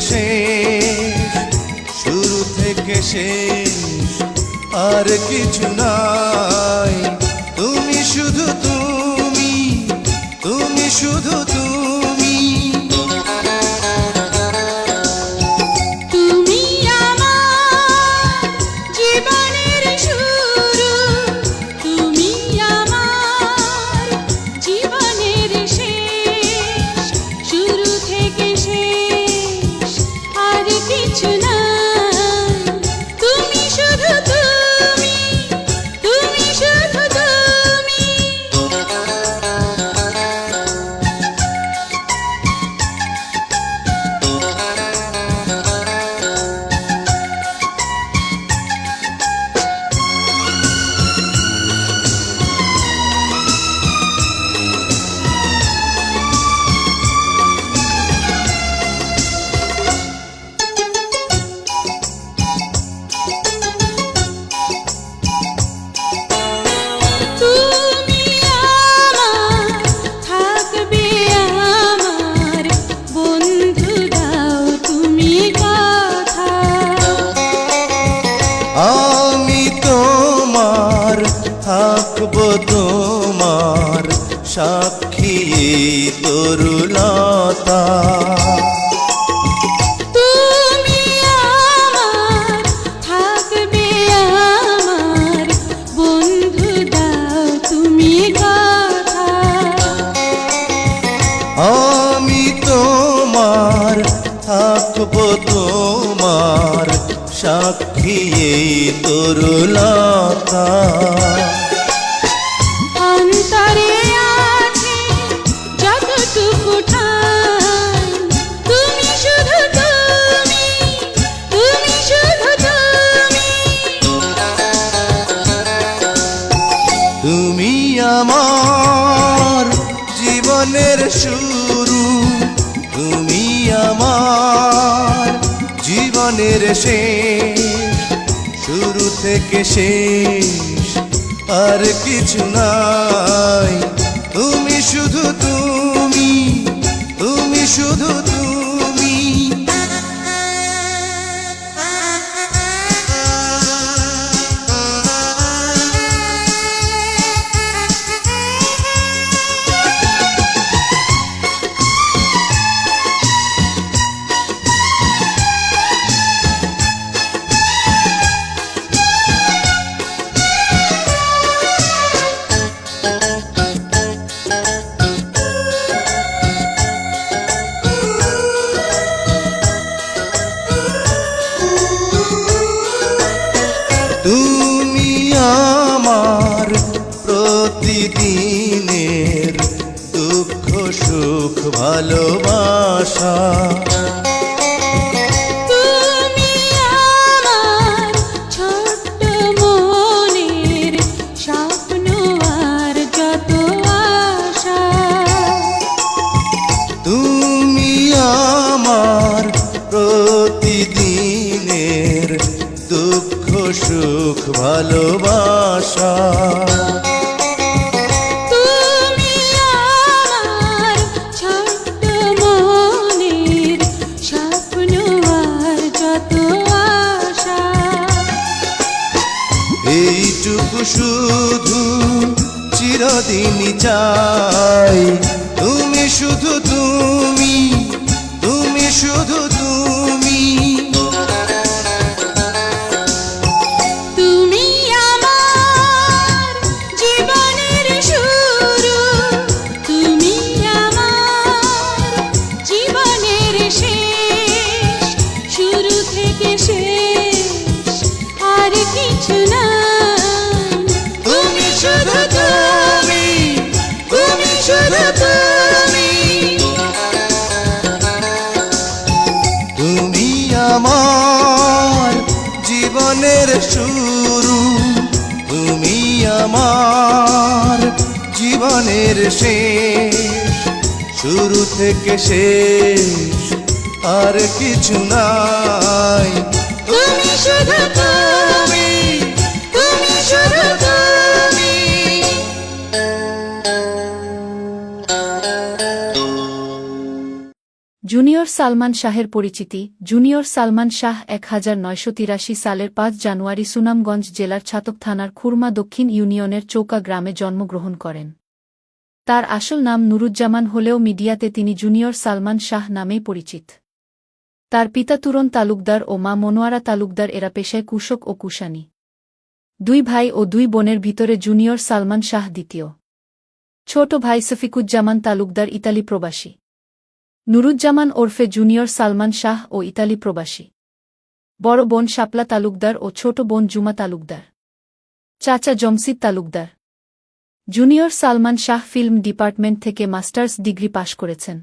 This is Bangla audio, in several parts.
শেষ, শুরু থেকে শেষ আর কিছু নাই। তুমি শুধু তুমি, তুমি শুধু তুমি। তুমি আমার জীবনের শুরু, তুমি আমার জীবনের শেষ, শুরু থেকে শেষ আর কিছু না। তুমি শুধু তুমি, তুমি শুধু তুমি। তুমি আমার থাকবে আমার বন্ধু, দাও তুমি কথা। আমি তোমার থাকবো, তোমার সাক্ষী তরুলতা। তুমি আমার থাকবে আমার বন্ধু, দাও তুমি কথা। আমি তোমার থাকবো, তোমার সাক্ষী তরুলতা। অন্তরে আছে যতটুকু ঠাই, তুমি শুধু তুমি, তুমি শুধু তুমি। তুমি আমার জীবনের শুরু, তুমি আমার জীবনের শেষ, শুরু থেকে শেষ আর কিছু নাই। তুমি শুধু তুমি, তুমি শুধু তুমি। তুমি আমার প্রতিদিনের দুঃখ সুখ ভালোবাসা। তুমি আমার ছোট্ট মনের স্বপ্ন আর যত আশা। তুমি আমার প্রতিদিনের দুঃখ সুখ ভালোবাসা। তুমি আমার ছোট্ট মনের স্বপ্ন আর যত আশা। এইটুকু শুধু চিরদিনই চাই। তুমি শুধু তুমি, তুমি শুধু তুমি। তুমি আমার জীবনের শুরু, তুমি আমার জীবনের শেষ, শুরু থেকে শেষ আর কিছু না। তুমি শুধু তুমি, তুমি শুধু তুমি। তুমি আমার জীবনের শুরু, তুমি আমার জীবনের শেষ, শুরু থেকে শেষ আর কিছু নাই। তুমি শুধু তুমি, তুমি শুধু তুমি। জুনিয়র সালমান শাহের পরিচিতি। জুনিয়র সালমান শাহ 1983 সালের 5 জানুয়ারি সুনামগঞ্জ জেলার ছাতক থানার খুরমা দক্ষিণ ইউনিয়নের চৌকা গ্রামে জন্মগ্রহণ করেন। তার আসল নাম নুরুজ্জামান হলেও মিডিয়াতে তিনি জুনিয়র সালমান শাহ নামেই পরিচিত। তার পিতা তুরন তালুকদার ও মা মনোয়ারা তালুকদার, এরা পেশায় কৃষক ও কুশানী। 2 ভাই ও 2 বোনের ভিতরে জুনিয়র সালমান শাহ দ্বিতীয়। ছোট ভাই সফিকুজ্জামান তালুকদার ইতালি প্রবাসী। নুরুজ্জামান ওরফে জুনিয়র সালমান শাহ ও ইতালি প্রবাসী। বড় বোন শাপলা তালুকদার ও ছোট বোন জুমা তালুকদার। চাচা Jamshid Talukdar. Junior Salman Shah film department থেকে মাস্টার্স ডিগ্রি পাশ করেছেন।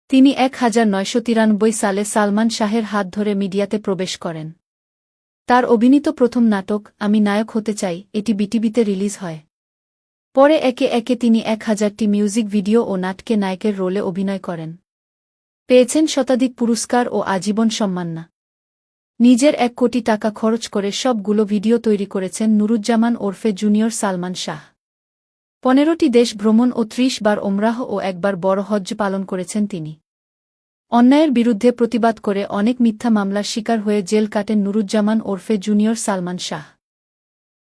তিনি 1993 সালে সালমান শাহের হাত ধরে মিডিয়াতে প্রবেশ করেন। তার অভিনীত প্রথম নাটক আমি নায়ক হতে চাই এটি বিটিভিতে রিলিজ হয়। পরে একে একে তিনি 1000টি মিউজিক ভিডিও ও নাটকে নায়কের রোলে অভিনয় করেন। পেয়েছেন শতাধিক পুরস্কার ও আজীবন সম্মাননা। নিজের 1 কোটি টাকা খরচ করে সবগুলো ভিডিও তৈরি করেছেন নুরুজ্জামান ওরফে জুনিয়র সালমান শাহ। 15টি দেশ ভ্রমণ ও 30 বার ওমরাহ ও 1 বার বড় হজ্জ পালন করেছেন তিনি। অন্যায়ের বিরুদ্ধে প্রতিবাদ করে অনেক মিথ্যা মামলার শিকার হয়ে জেল কাটেন নুরুজ্জামান ওরফে জুনিয়র সালমান শাহ।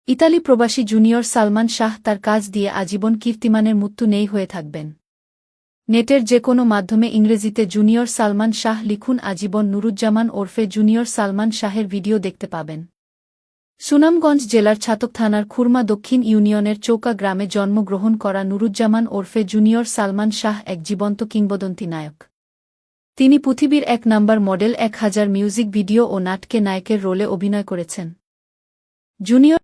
ইতালি প্রবাসী জুনিয়র সালমান শাহ তার কাজ দিয়ে আজীবন কীর্তিমানের মৃত্যু নেই হয়ে থাকবেন। নেটের যে কোনো মাধ্যমে ইংরেজিতে জুনিয়র সালমান শাহ লিখুন, আজীবন নুরুজ্জামান ওরফে জুনিয়র সালমান শাহের ভিডিও দেখতে পাবেন। সুনামগঞ্জ জেলার ছাতক থানার খুরমা দক্ষিণ ইউনিয়নের চৌকা গ্রামে জন্মগ্রহণ করা নুরুজ্জামান ওরফে জুনিয়র সালমান শাহ এক জীবন্ত কিংবদন্তি নায়ক। তিনি পৃথিবীর 1 নাম্বার মডেল, 1000 মিউজিক ভিডিও ও নাটকে নায়কের রোলে অভিনয় করেছেন। জুনিয়র